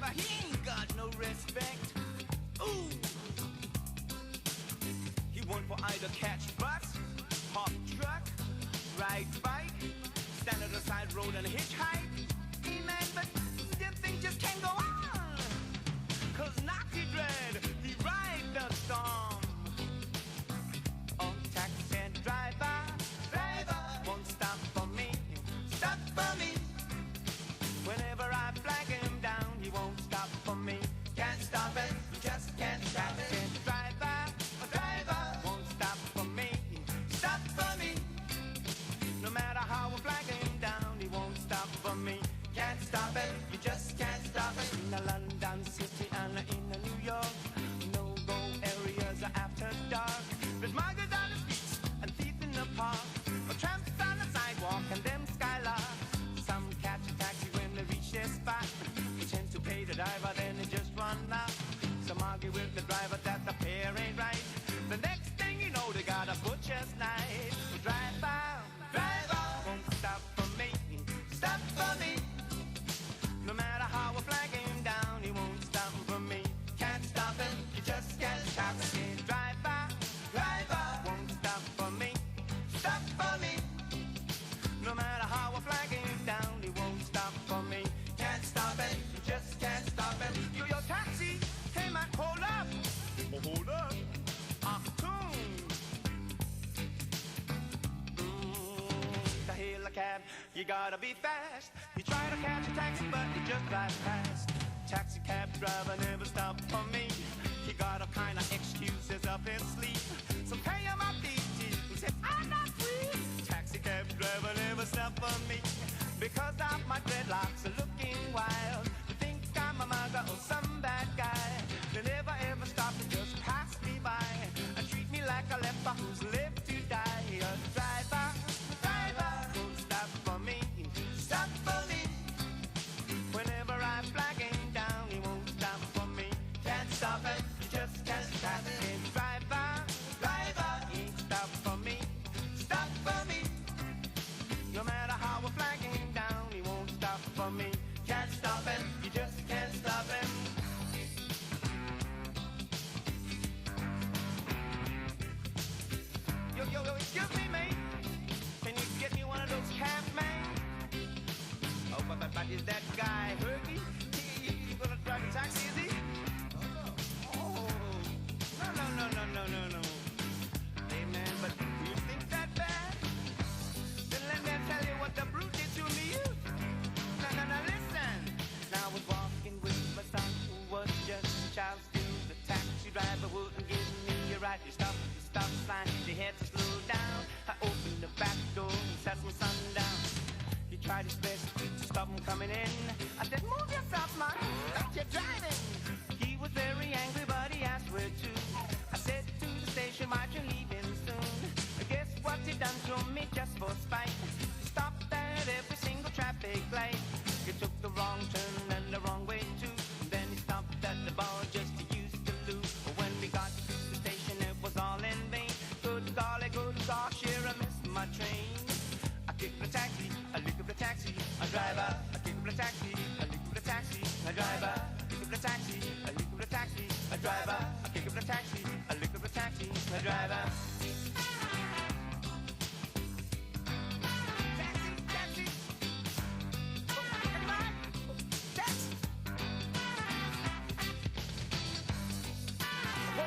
driver, he ain't got no respect. Ooh, he won't for either catch bus, hop truck, ride bike, stand on the side road and hitchhike. Hey man, but this thing just can't go on. Cause Naughty Dread, he ride the storm. Oh, taxi driver, won't stop for me, stop for me. Whenever I flag him down, he won't stop for me. Can't stop it, just can't stop it. Driver, won't stop for me, stop for me. No matter how I flag him down, he won't stop for me. Can't stop it, you just can't stop it. In a London City and in a New York, no-go areas are after dark. There's muggers on the streets and thieves in the park, but tramps on the sidewalk and them skylarks. Some catch a taxi when they reach their spot, pretend to pay the driver, then they just run out. Some argue with the driver that the fare ain't right. The next thing you know, they got a butcher's knife. Driver, won't stop for me, stop for me. No matter how I flag him down, he won't stop for me. Can't stop him, you just can't stop him. Driver, won't stop for me, stop for me. No matter how I flag him down, he won't stop for me. Can't stop it, you just can't stop it. You your taxi, hey man, hold up. Oh, hold up. To hail a cab, you gotta be fast. You try to catch a taxi, but you just drive past. Taxi cab driver never stopped for me. He got all kind of excuses up his sleeve. So pay him up easy. He said, I'm not free. Taxi cab driver never stopped for me, because of my dreadlocks are looking wild. They think I'm a mugger or some bad guy. They never ever stop to just pass me by and treat me like a leper who's lived to die. Driver, won't stop for me, stop for me. Whenever I flag him down, he won't stop for me. Can't stop it, you just can't stop it. Driver, he ain't stop for me, stop for me. No matter how I flag him down, he won't stop for me. Can't stop him, you just can't stop him. Yo, excuse me, mate. Can you get me one of those cabs, man? Oh, but is that guy Hergy? He gonna drive a taxi, is he? Oh, no. Hey, man, but do you think that bad? Then let me tell you what the brute did to me. No, listen. Now I was walking with my son, who was just a child still. The taxi driver wouldn't give me a ride. He stopped at the stop sign, they had to slow down. I opened the back door and sat my son down. He tried his best to stop him coming in. I said, move yourself, man, stop your driving. He was very angry, but he asked where to. I said to the station, might you leaving soon? Guess what he done to me just for spite? He stopped at every single traffic light. He took the wrong turn and the wrong way too. Then he stopped at the bar just to use the loo. When we got to the station, it was all in vain. Good golly, sure I missed my train. I kicked the taxi, I lick up the taxi, a driver. I kicked up the taxi, I lick up the taxi, a driver. I kick up the taxi, I lick up the taxi, a driver. I kick up the taxi, I lick up the taxi, a driver.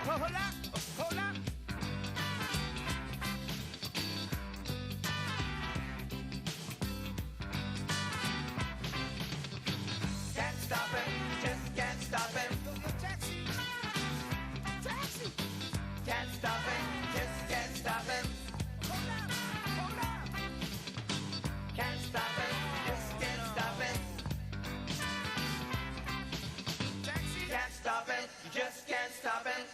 Hold up. Can't stop it, just can't stop it. Taxi. Can't stop it, just can't stop it. Hold up. Can't stop it, just can't stop it. Taxi. Can't stop it, you just can't stop it.